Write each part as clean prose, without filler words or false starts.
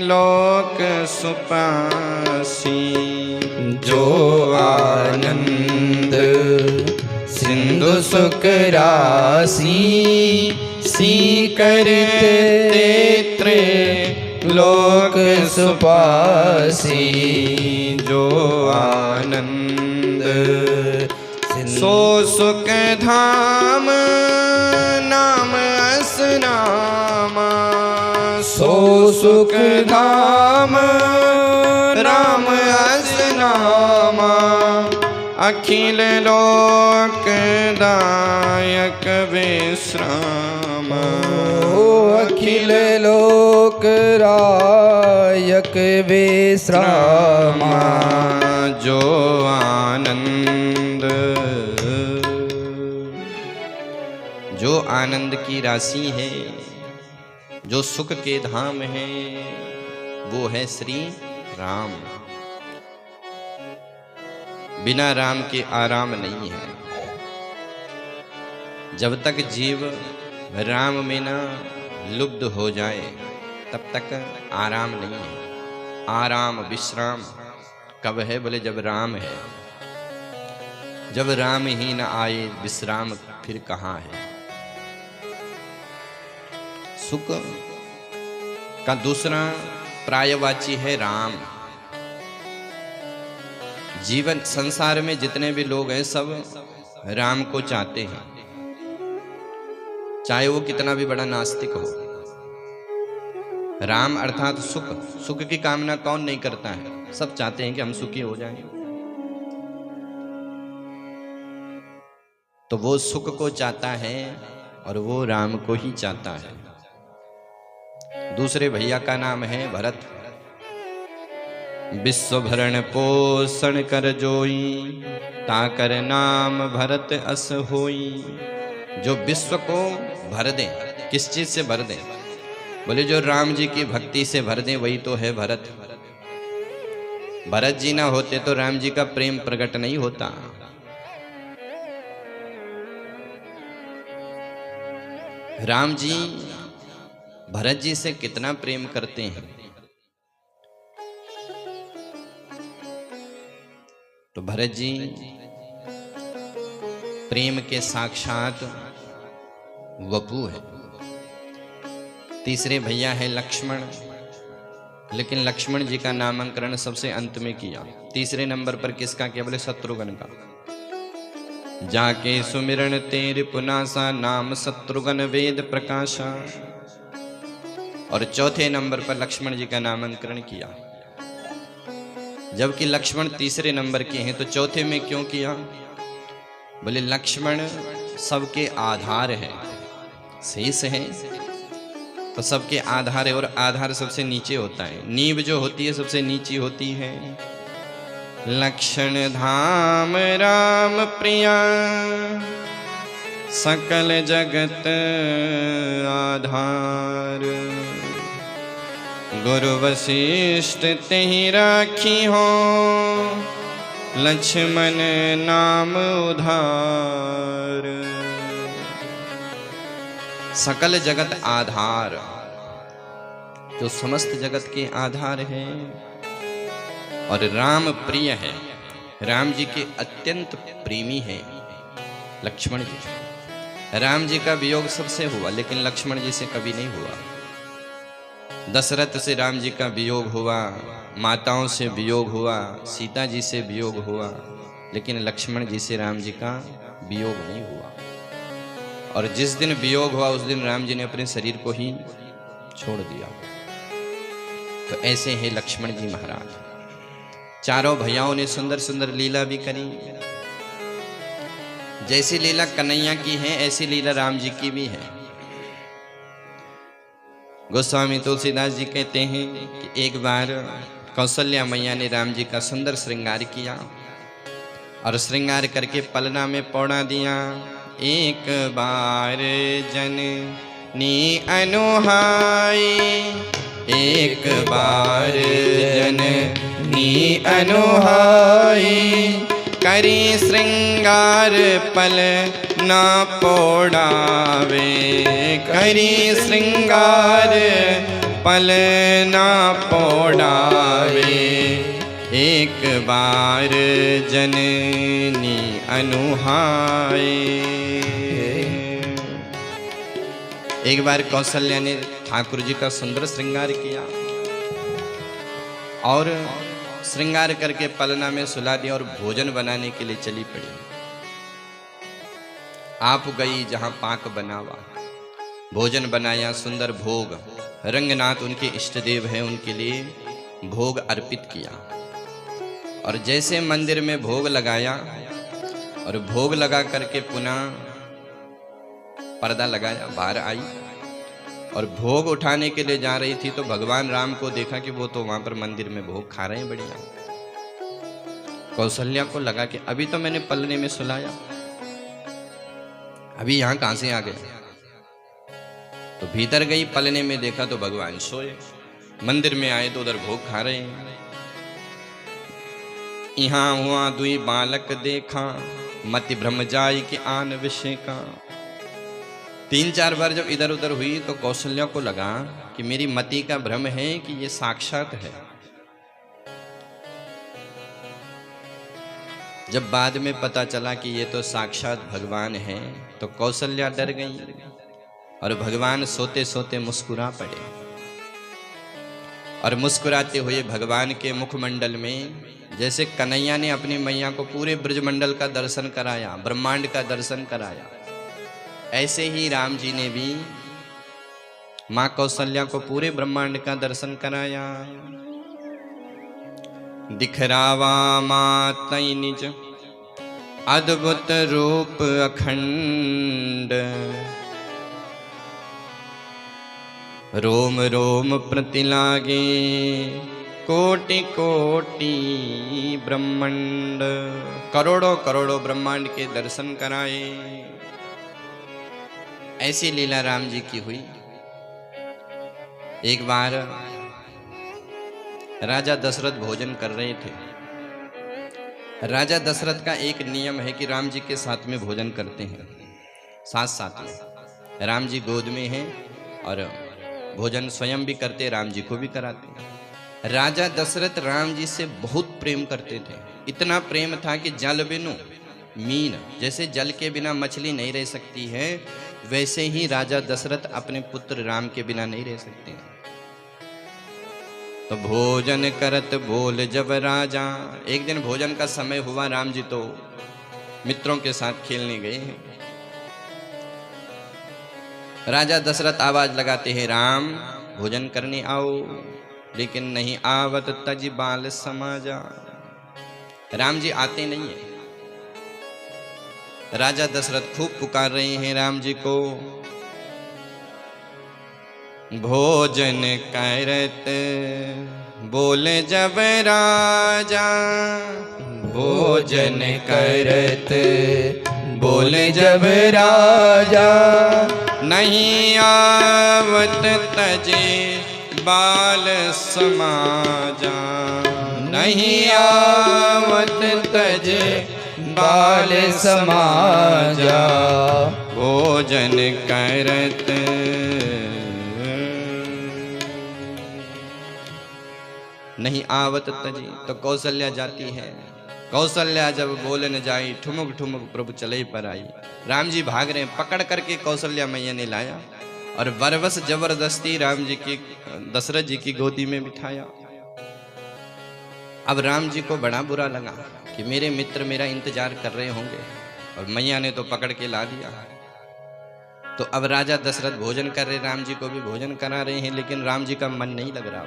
लोक सुपासी। जो आनंद सिंधु सुख राशि, सी करते त्रे लोक सुपासी। जो आनंद सो सुख धाम नाम असनामा। सो सुख धाम राम असनामा। अखिल लोक दायक विश्राम। अखिल लोक रायक विश्राम। जो आनंद, जो आनंद की राशि है, जो सुख के धाम है, वो है श्री राम। बिना राम के आराम नहीं है। जब तक जीव राम में ना लुब्ध हो जाए तब तक आराम नहीं है। आराम विश्राम कब है? बोले जब राम है। जब राम ही न आए विश्राम फिर कहाँ है? सुख का दूसरा प्रायवाची है राम। जीवन संसार में जितने भी लोग हैं सब राम को चाहते हैं, चाहे वो कितना भी बड़ा नास्तिक हो। राम अर्थात सुख। सुख की कामना कौन नहीं करता है? सब चाहते हैं कि हम सुखी हो जाएं। तो वो सुख को चाहता है और वो राम को ही चाहता है। दूसरे भैया का नाम है भरत। विश्व भरण पोषण कर जोई, ताकर नाम भरत अस होई। जो विश्व को भर दे, किस चीज से भर दे? बोले जो राम जी की भक्ति से भर दे वही तो है भरत। भरत जी ना होते तो राम जी का प्रेम प्रकट नहीं होता। राम जी भरत जी से कितना प्रेम करते हैं। तो भरत जी प्रेम के साक्षात वपु है। तीसरे भैया है लक्ष्मण, लेकिन लक्ष्मण जी का नामकरण सबसे अंत में किया। तीसरे नंबर पर किसका किया? बोले शत्रुघ्न का। जाके सुमिरन तेरे पुनासा, नाम शत्रुघ्न वेद प्रकाशा। और चौथे नंबर पर लक्ष्मण जी का नामकरण किया। जबकि लक्ष्मण तीसरे नंबर के हैं तो चौथे में क्यों किया? बोले लक्ष्मण सबके आधार है, शेष है तो सबके आधार है। और आधार सबसे नीचे होता है, नींव जो होती है सबसे नीची होती है। लक्षण धाम राम प्रिया, सकल जगत आधार। गुरु वशिष्ठ तेहि राखी हो, लक्ष्मण नाम उधार। सकल जगत आधार, जो समस्त जगत के आधार है। और राम प्रिय है, राम जी के अत्यंत प्रेमी है लक्ष्मण जी। राम जी का वियोग सबसे हुआ लेकिन लक्ष्मण जी से कभी नहीं हुआ। दशरथ से राम जी का वियोग हुआ, माताओं से वियोग हुआ, सीता जी से वियोग हुआ, लेकिन लक्ष्मण जी से राम जी का वियोग नहीं हुआ। और जिस दिन वियोग हुआ उस दिन राम जी ने अपने शरीर को ही छोड़ दिया। तो ऐसे हैं लक्ष्मण जी महाराज। चारों भैयाओं ने सुंदर सुंदर लीला भी करी। जैसी लीला कन्हैया की है ऐसी लीला राम जी की भी है। गोस्वामी तुलसीदास जी कहते हैं कि एक बार कौशल्या मैया ने राम जी का सुंदर श्रृंगार किया और श्रृंगार करके पलना में पौड़ा दिया। एक बार जननी अनुहाई, एक बार जननी अनुहाई। करी श्रृंगार पल ना पौड़ावे, करी श्रृंगार पल ना पोड़ावे, एक बार जननी अनुहाए। एक बार कौशल्या ने ठाकुर जी का सुंदर श्रृंगार किया और श्रृंगार करके पलना में सुला दिया और भोजन बनाने के लिए चली पड़ी। आप गई जहां पाक बनावा, भोजन बनाया, सुंदर भोग, रंगनाथ उनके इष्ट देव हैं, उनके लिए भोग अर्पित किया। और जैसे मंदिर में भोग लगाया और भोग लगा करके पुनः पर्दा लगाया, बाहर आई और भोग उठाने के लिए जा रही थी तो भगवान राम को देखा कि वो तो वहां पर मंदिर में भोग खा रहे हैं बढ़िया। कौशल्या को लगा कि अभी तो मैंने पलने में सुलाया, अभी यहां कहां से आ गए। तो भीतर गई, पलने में देखा तो भगवान सोए, मंदिर में आए तो उधर भोग खा रहे हैं। यहाँ हुआ दुई बालक देखा, मति भ्रम जाई के आन विषय का। 3-4 बार जब इधर उधर हुई तो कौशल्या को लगा कि मेरी मति का भ्रम है कि ये साक्षात है। जब बाद में पता चला कि ये तो साक्षात भगवान है तो कौशल्या डर गई और भगवान सोते सोते मुस्कुरा पड़े। और मुस्कुराते हुए भगवान के मुखमंडल में जैसे कन्हैया ने अपनी मैया को पूरे ब्रजमंडल का दर्शन कराया, ब्रह्मांड का दर्शन कराया, ऐसे ही राम जी ने भी मां कौशल्या को पूरे ब्रह्मांड का दर्शन कराया। दिखरावा मातई निज अद्भुत रूप अखंड, रोम रोम प्रति लागे कोटि कोटि ब्रह्मांड। करोड़ों करोड़ों ब्रह्मांड के दर्शन कराए। ऐसी लीला राम जी की हुई। एक बार राजा दशरथ भोजन कर रहे थे। राजा दशरथ का एक नियम है कि राम जी के साथ में भोजन करते हैं, साथ साथ में। राम जी गोद में हैं और भोजन स्वयं भी करते, राम जी को भी कराते। राजा दशरथ राम जी से बहुत प्रेम करते थे। इतना प्रेम था कि जल बिनु मीन, जैसे जल के बिना मछली नहीं रह सकती है, वैसे ही राजा दशरथ अपने पुत्र राम के बिना नहीं रह सकते हैं। तो भोजन करत बोल जब राजा, एक दिन भोजन का समय हुआ, राम जी तो मित्रों के साथ खेलने गए हैं। राजा दशरथ आवाज लगाते हैं, राम भोजन करने आओ, लेकिन नहीं आवत तज बाल समाजा। राम जी आते नहीं है। राजा दशरथ खूब पुकार रहे हैं राम जी को। भोजन करत बोले जब राजा, भोजन करत बोले जब राजा, नहीं आवत तजे बाल समाजा। नहीं आवत तजे बाल समाजा। भोजन करत नहीं आवत तजी। तो कौशल्या जाती है। कौशल्या जब बोले न जाई, ठुमुक ठुमुक प्रभु चले पर आई। राम जी भाग रहे हैं, पकड़ करके कौशल्या मैया ने लाया और बरबस जबरदस्ती राम जी की, दशरथ जी की गोदी में बिठाया। अब राम जी को बड़ा बुरा लगा कि मेरे मित्र मेरा इंतजार कर रहे होंगे और मैया ने तो पकड़ के ला दिया। तो अब राजा दशरथ भोजन कर रहे, राम जी को भी भोजन करा रहे हैं, लेकिन राम जी का मन नहीं लग रहा।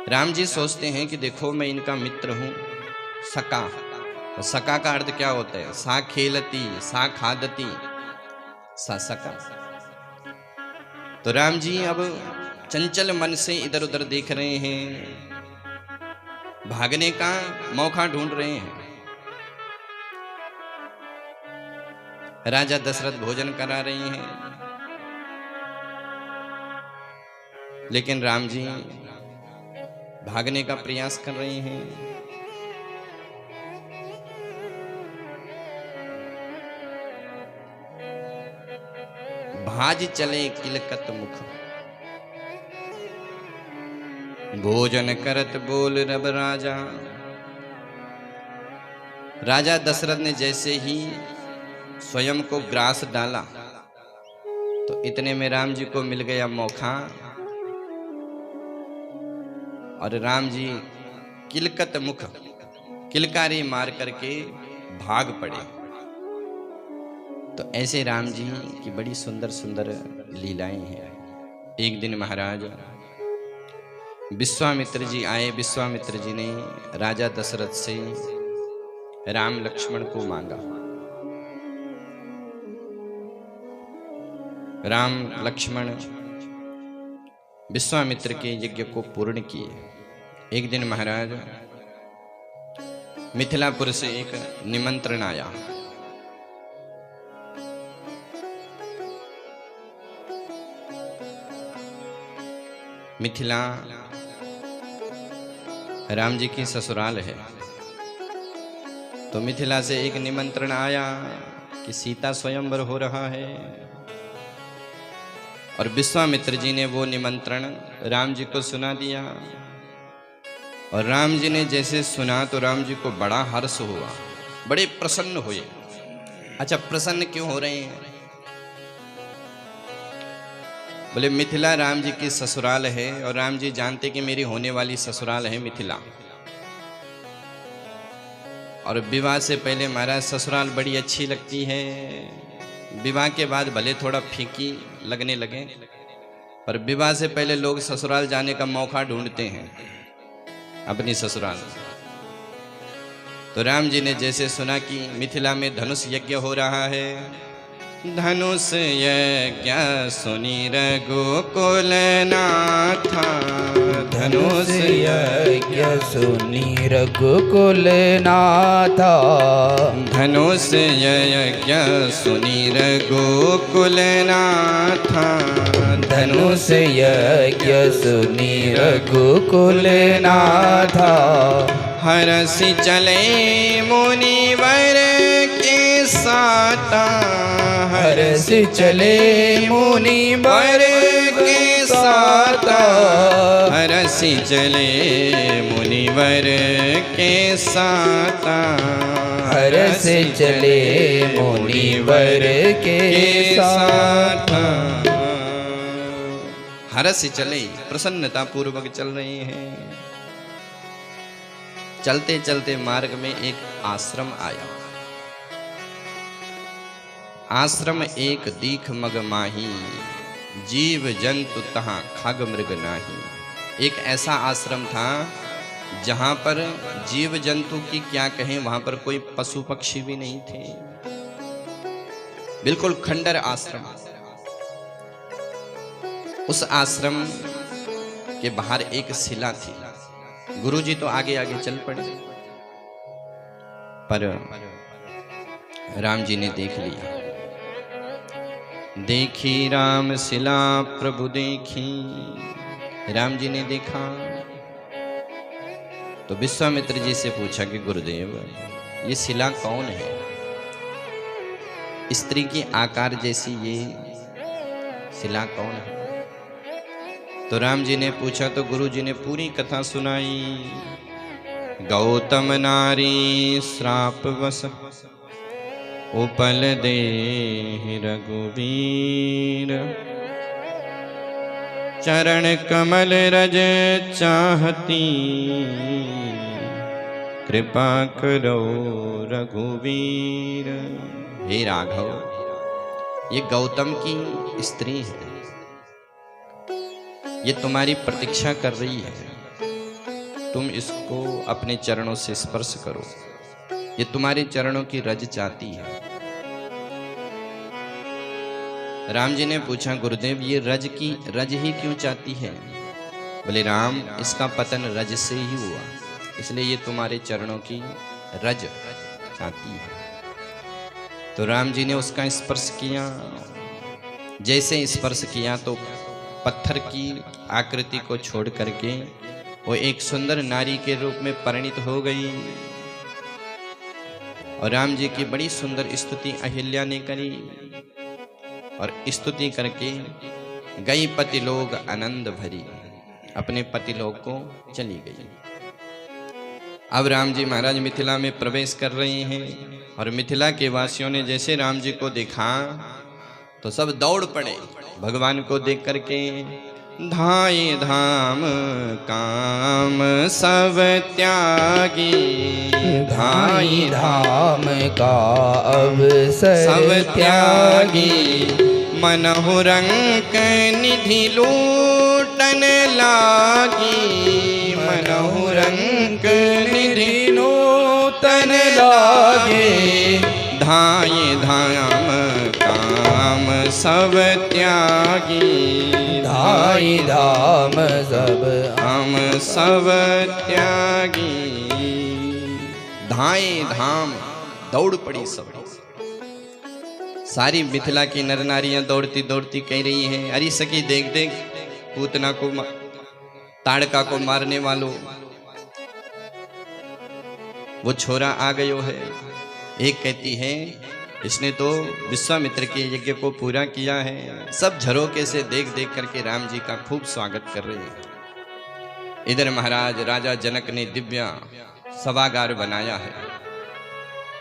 राम जी सोचते हैं कि देखो मैं इनका मित्र हूं, सका। और सका का अर्थ क्या होता है? सा खेलती, सा खादती, सा सका। तो राम जी अब चंचल मन से इधर उधर देख रहे हैं, भागने का मौका ढूंढ रहे हैं। राजा दशरथ भोजन करा रहे हैं, लेकिन राम जी भागने का प्रयास कर रहे हैं। भाज चले किलकत मुख, भोजन करत बोल रब राजा। राजा दशरथ ने जैसे ही स्वयं को ग्रास डाला तो इतने में राम जी को मिल गया मौका और राम जी किलकत मुख किलकारी मार करके भाग पड़े। तो ऐसे राम जी की बड़ी सुंदर सुंदर लीलाएं हैं। एक दिन महाराज विश्वामित्र जी आए। विश्वामित्र जी ने राजा दशरथ से राम लक्ष्मण को मांगा। राम लक्ष्मण विश्वामित्र के यज्ञ को पूर्ण किए। एक दिन महाराज मिथिलापुर से एक निमंत्रण आया। मिथिला राम जी की ससुराल है। तो मिथिला से एक निमंत्रण आया कि सीता स्वयंवर हो रहा है और विश्वामित्र जी ने वो निमंत्रण राम जी को सुना दिया। और राम जी ने जैसे सुना तो राम जी को बड़ा हर्ष हुआ, बड़े प्रसन्न हुए। अच्छा, प्रसन्न क्यों हो रहे हैं? बोले मिथिला राम जी की ससुराल है और राम जी जानते कि मेरी होने वाली ससुराल है मिथिला। और विवाह से पहले महाराज ससुराल बड़ी अच्छी लगती है, विवाह के बाद भले थोड़ा फीकी लगने लगे, पर विवाह से पहले लोग ससुराल जाने का मौका ढूंढते हैं अपनी ससुराल। तो राम जी ने जैसे सुना कि मिथिला में धनुष यज्ञ हो रहा है, धनुष यज्ञ सुनी रघुकुल नाथा, धनुष यज्ञ सुनी रघुकुल नाथा, धनुष यज्ञ सुनी रघुकुल नाथा, धनुष यज्ञ सुनी रघुकुल नाथा, हरसि चले मुनिवर के साता, हरसि चले मुनिवर के साता, हरसि चले मुनिवर के साता, हरसि चले मुनिवर के साता। हरसि चले, प्रसन्नता पूर्वक चल रहे हैं। चलते चलते मार्ग में एक आश्रम आया। आश्रम एक दीख मग माही, जीव जंतु तहाँ खग मृग नाही। एक ऐसा आश्रम था जहां पर जीव जंतु की क्या कहें, वहां पर कोई पशु पक्षी भी नहीं थे, बिल्कुल खंडर आश्रम। उस आश्रम के बाहर एक शिला थी। गुरुजी तो आगे आगे चल पड़े, पर राम जी ने देख लिया। देखी राम शिला प्रभु देखी, राम जी ने देखा तो विश्वामित्र जी से पूछा कि गुरुदेव ये शिला कौन है? स्त्री की आकार जैसी ये शिला कौन है? तो राम जी ने पूछा तो गुरु जी ने पूरी कथा सुनाई। गौतम नारी श्राप वस उपल दे रघुवीर, चरण कमल रज चाहती, कृपा करो रघुवीर। हे राघव, ये गौतम की स्त्री है, ये तुम्हारी प्रतीक्षा कर रही है, तुम इसको अपने चरणों से स्पर्श करो, ये तुम्हारे चरणों की रज चाहती है। राम जी ने पूछा गुरुदेव ये रज ही क्यों चाहती है? बोले राम, इसका पतन रज से ही हुआ, इसलिए ये तुम्हारे चरणों की रज चाहती है। तो राम जी ने उसका स्पर्श किया। जैसे स्पर्श किया तो पत्थर की आकृति को छोड़ करके वो एक सुंदर नारी के रूप में परिणित हो गई। और राम जी की बड़ी सुंदर स्तुति अहिल्या ने करी और स्तुति करके गई पति लोग आनंद भरी। अपने पतिलोक को चली गई। अब राम जी महाराज मिथिला में प्रवेश कर रहे हैं और मिथिला के वासियों ने जैसे राम जी को देखा तो सब दौड़ पड़े भगवान को देख करके। धाये धाम काम सब त्यागी, धाई धाम का अवसर सब त्यागी, मनहु रंक निधि लूटन लागी, मनहु रंक निधि नूतन लागे। धाये धाम काम सब त्यागी, धाई धाम सब हम सब त्यागी। धाये धाम दौड़ पड़ी सब। सारी मिथिला की नर नारियां दौड़ती दौड़ती कह रही हैं, अरे सखी देख देख पूतना को ताड़का को मारने वालों, वो छोरा आ गयो है। एक कहती है इसने तो विश्वामित्र के यज्ञ को पूरा किया है। सब झरोके से देख देख करके राम जी का खूब स्वागत कर रहे हैं। इधर महाराज राजा जनक ने दिव्य सभागार बनाया है।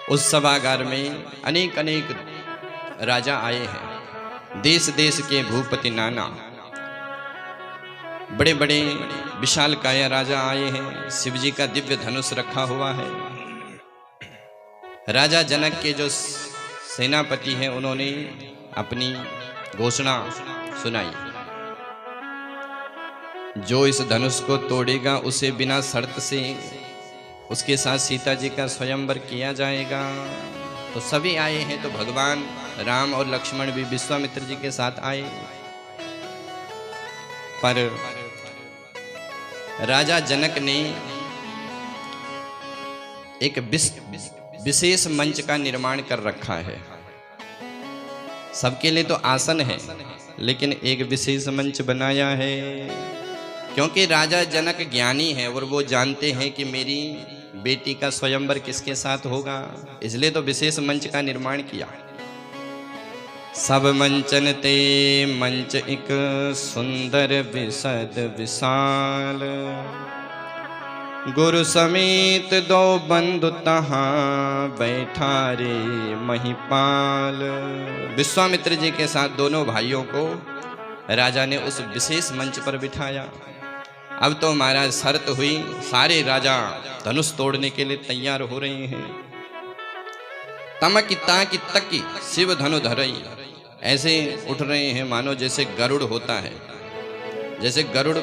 उस सभागार में अनेक अनेक राजा आए हैं। देश देश के भूपति नाना, बड़े बड़े विशालकाय राजा आए हैं। शिव जी का दिव्य धनुष रखा हुआ है। राजा जनक के जो सेनापति हैं उन्होंने अपनी घोषणा सुनाई, जो इस धनुष को तोड़ेगा उसे बिना शर्त से उसके साथ सीता जी का स्वयंवर किया जाएगा। तो सभी आए हैं। तो भगवान राम और लक्ष्मण भी विश्वामित्र जी के साथ आए। पर राजा जनक ने एक विशेष मंच का निर्माण कर रखा है। सबके लिए तो आसन है, लेकिन एक विशेष मंच बनाया है। क्योंकि राजा जनक ज्ञानी है और वो जानते हैं कि मेरी बेटी का स्वयंवर किसके साथ होगा, इसलिए तो विशेष मंच का निर्माण किया। सब मंचन ते मंच एक सुंदर विशद विशाल, गुरु समेत दो बंधु तहाँ बैठा रे महिपाल। विश्वामित्र जी के साथ दोनों भाइयों को राजा ने उस विशेष मंच पर बिठाया। अब तो महाराज शर्त हुई, सारे राजा धनुष तोड़ने के लिए तैयार हो रहे हैं। तमकी ताकी तकी शिव धनु धरई, ऐसे उठ रहे हैं मानो जैसे गरुड़ होता है। जैसे गरुड़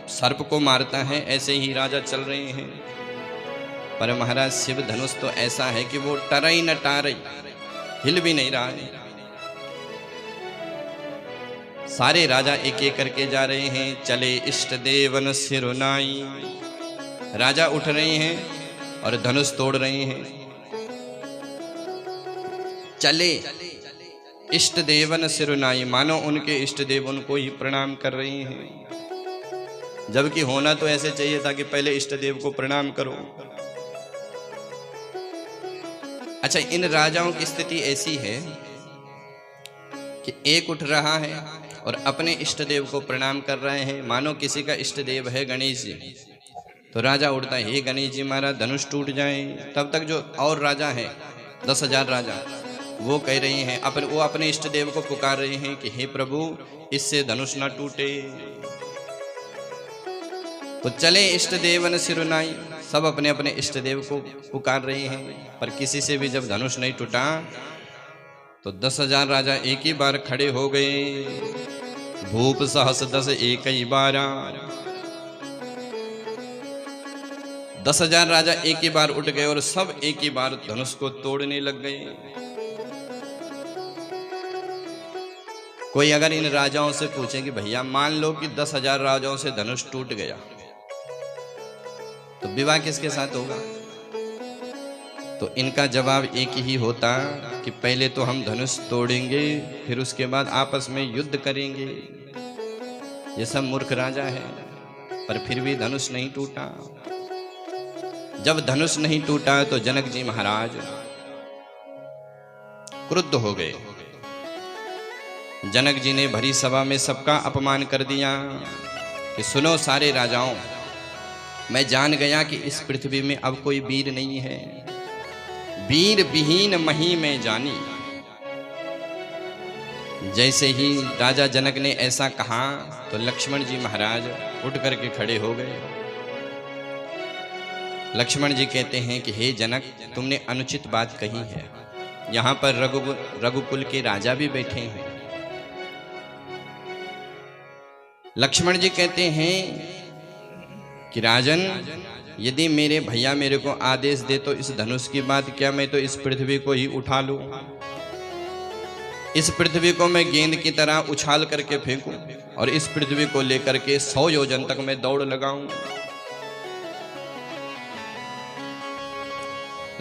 सर्प को मारता है, ऐसे ही राजा चल रहे हैं। पर महाराज शिव धनुष तो ऐसा है कि वो टरई न टारई, हिल भी नहीं रहा है। सारे राजा एक एक करके जा रहे हैं। चले इष्ट देवन सिरुनाई, राजा उठ रहे हैं और धनुष तोड़ रहे हैं। चले इष्ट देवन सिरुनाई, मानो उनके इष्ट देव उनको ही प्रणाम कर रहे हैं। जबकि होना तो ऐसे चाहिए था कि पहले इष्ट देव को प्रणाम करो। अच्छा, इन राजाओं की स्थिति ऐसी है कि एक उठ रहा है और अपने इष्ट देव को प्रणाम कर रहे हैं। मानो किसी का इष्ट देव है गणेश जी, तो राजा उठता है, हे गणेश जी महाराज धनुष टूट जाए। तब तक जो और राजा हैं 10,000 राजा, वो कह रहे हैं वो अपने इष्ट देव को पुकार रहे हैं कि हे प्रभु इससे धनुष ना टूटे। तो चले इष्ट देवन सिरुनाई, सब अपने अपने इष्ट देव को पुकार रहे हैं। पर किसी से भी जब धनुष नहीं टूटा तो 10,000 राजा एक ही बार खड़े हो गए। भूप सहस 10 एक ही बारा, 10,000 राजा एक ही बार उठ गए और सब एक ही बार धनुष को तोड़ने लग गए। कोई अगर इन राजाओं से पूछे कि भैया मान लो कि 10,000 राजाओं से धनुष टूट गया, तो विवाह किसके साथ होगा? तो इनका जवाब एक ही होता कि पहले तो हम धनुष तोड़ेंगे, फिर उसके बाद आपस में युद्ध करेंगे। ये सब मूर्ख राजा है, पर फिर भी धनुष नहीं टूटा। जब धनुष नहीं टूटा तो जनक जी महाराज क्रुद्ध हो गए। जनक जी ने भरी सभा में सबका अपमान कर दिया। कि सुनो सारे राजाओं, मैं जान गया कि इस पृथ्वी में अब कोई वीर नहीं है, वीर विहीन मही में जानी। जैसे ही राजा जनक ने ऐसा कहा तो लक्ष्मण जी महाराज उठ करके खड़े हो गए। लक्ष्मण जी कहते हैं कि हे जनक, तुमने अनुचित बात कही है। यहाँ पर रघुकुल के राजा भी बैठे हैं। लक्ष्मण जी कहते हैं कि राजन, यदि मेरे भैया मेरे को आदेश दे तो इस धनुष की बात क्या, मैं तो इस पृथ्वी को ही उठा लूं, इस पृथ्वी को मैं गेंद की तरह उछाल करके फेंकूं और इस पृथ्वी को लेकर के 100 योजन तक मैं दौड़ लगाऊं।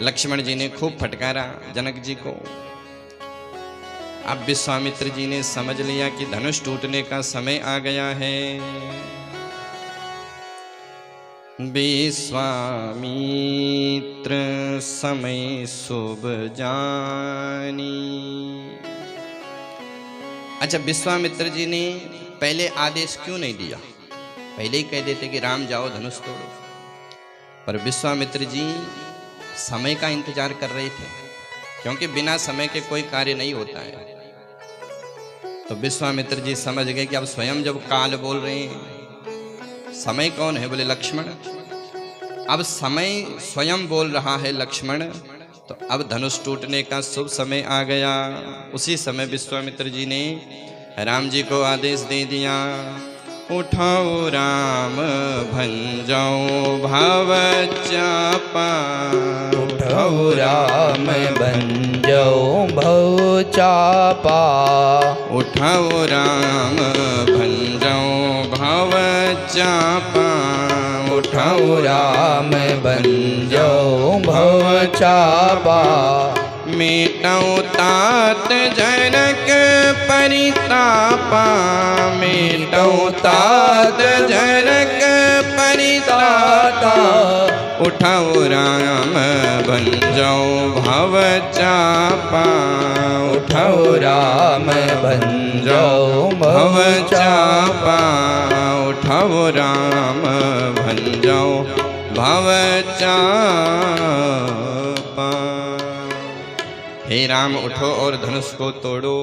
लक्ष्मण जी ने खूब फटकारा जनक जी को। अब विश्वामित्र जी ने समझ लिया कि धनुष टूटने का समय आ गया है। विश्वामित्र समय शुभ जानी। अच्छा, विश्वामित्र जी ने पहले आदेश क्यों नहीं दिया? पहले ही कह देते कि राम जाओ धनुष तोड़ो। पर विश्वामित्र जी समय का इंतजार कर रहे थे, क्योंकि बिना समय के कोई कार्य नहीं होता है। तो विश्वामित्र जी समझ गए कि अब स्वयं जब काल बोल रहे हैं, समय कौन है? बोले लक्ष्मण। अब समय स्वयं बोल रहा है लक्ष्मण, तो अब धनुष टूटने का शुभ समय आ गया। उसी समय विश्वामित्र जी ने राम जी को आदेश दे दिया, उठाओ राम भंजाओ भाव चापा। उठाओ राम भंजाओ भव चापा। उठाओ राम भंजाओ भाव चापा। उठाओ राम भंजाओ भव चापा। मेटाओ तात जनक परितापा। मेटाओ तात जनक परितापा। उठाओ राम भंजाओ भव चापा। उठाओ राम भंजाओ भव चापा। उठाओ राम भंजाओ भव चापा। हे राम उठो और धनुष को तोड़ो।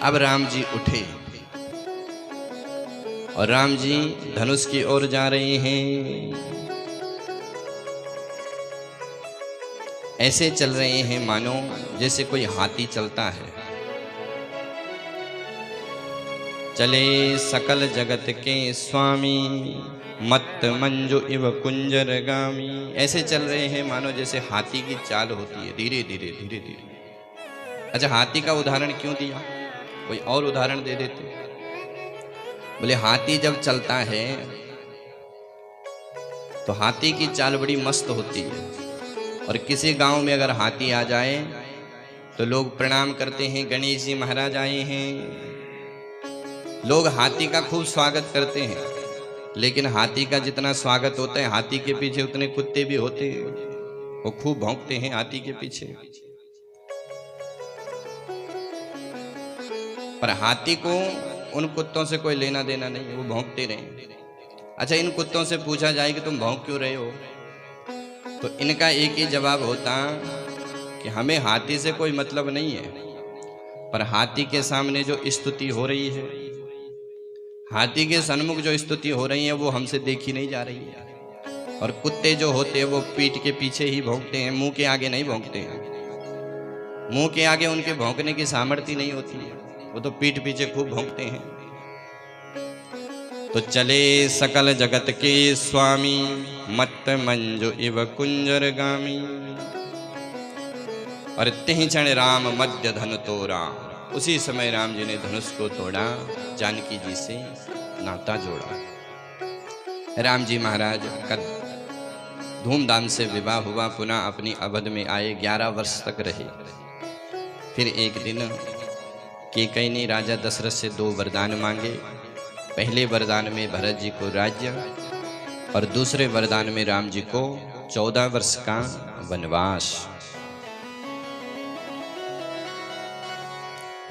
अब राम जी उठे और राम जी धनुष की ओर जा रहे हैं। ऐसे चल रहे हैं मानो जैसे कोई हाथी चलता है। चले सकल जगत के स्वामी, मत मंजु इव कुंजर गामी। ऐसे चल रहे हैं मानो जैसे हाथी की चाल होती है, धीरे धीरे धीरे धीरे। अच्छा, हाथी का उदाहरण क्यों दिया? कोई और उदाहरण दे देते। बोले हाथी जब चलता है तो हाथी की चाल बड़ी मस्त होती है, और किसी गांव में अगर हाथी आ जाए तो लोग प्रणाम करते हैं, गणेश जी महाराज आए हैं। लोग हाथी का खूब स्वागत करते हैं, लेकिन हाथी का जितना स्वागत होता है हाथी के पीछे उतने कुत्ते भी होते हैं, वो खूब भौंकते हैं हाथी के पीछे। पर हाथी को उन कुत्तों से कोई लेना देना नहीं है, वो भौंकते रहे। अच्छा, इन कुत्तों से पूछा जाए कि तुम भौंक क्यों रहे हो, तो इनका एक ही जवाब होता कि हमें हाथी से कोई मतलब नहीं है, पर हाथी के सामने जो स्तुति हो रही है, हाथी के सन्मुख जो स्तुति हो रही है वो हमसे देखी नहीं जा रही है। और कुत्ते जो होते हैं वो पीठ के पीछे ही भौंकते हैं, मुंह के आगे नहीं भौंकते हैं। मुंह के आगे उनके भौंकने की सामर्थ्य नहीं होती है, वो तो पीठ पीछे खूब भौंकते हैं। तो चले सकल जगत के स्वामी, मत मंजु इव कुंजर गामी। और तिहि क्षण राम मध्य धनु तोड़ा। उसी समय राम जी ने धनुष को तोड़ा, जानकी जी से नाता जोड़ा। राम जी महाराज का धूमधाम से विवाह हुआ, पुनः अपनी अवध में आए, 11 वर्ष तक रहे। फिर एक दिन कैकेयी ने राजा दशरथ से 2 वरदान मांगे। पहले वरदान में भरत जी को राज्य, और दूसरे वरदान में राम जी को 14 वर्ष का वनवास।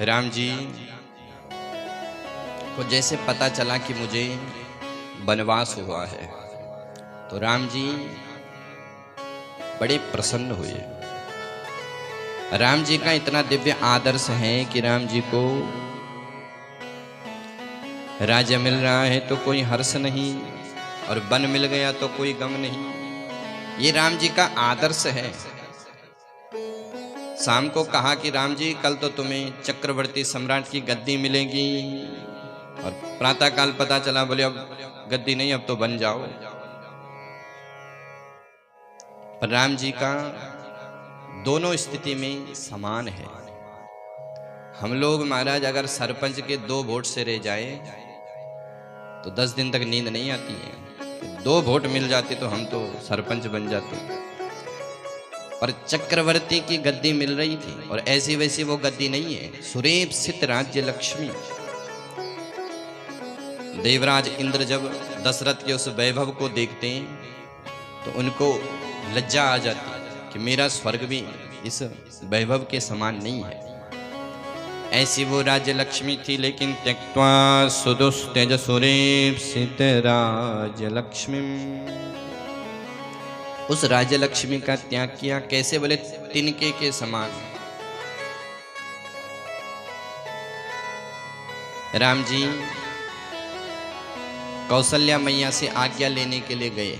राम जी को जैसे पता चला कि मुझे वनवास हुआ है, तो राम जी बड़े प्रसन्न हुए। राम जी का इतना दिव्य आदर्श है कि राम जी को राज्य मिल रहा है तो कोई हर्ष नहीं, और वन मिल गया तो कोई गम नहीं। ये राम जी का आदर्श है। शाम को कहा कि राम जी कल तो तुम्हें चक्रवर्ती सम्राट की गद्दी मिलेगी, और प्रातःकाल पता चला बोले अब गद्दी नहीं, अब तो बन जाओ। पर राम जी का दोनों स्थिति में समान है। हम लोग महाराज अगर सरपंच के 2 वोट से रह जाए तो 10 दिन तक नींद नहीं आती है। 2 वोट मिल जाते तो हम तो सरपंच बन जाते। पर चक्रवर्ती की गद्दी मिल रही थी, और ऐसी वैसी वो गद्दी नहीं है, सुरेप सित राज्य लक्ष्मी। देवराज इंद्र जब दशरथ के उस वैभव को देखते हैं तो उनको लज्जा आ जाती कि मेरा स्वर्ग भी इस वैभव के समान नहीं है। ऐसी वो राज्य लक्ष्मी थी, लेकिन त्यक्त्वा सुदुस्तेज सुरेप्सित राज्य लक्ष्मी, उस राज्य लक्ष्मी का त्याग किया। कैसे बोले? तिनके के समान। राम जी कौशल्या मैया से आज्ञा लेने के लिए गए।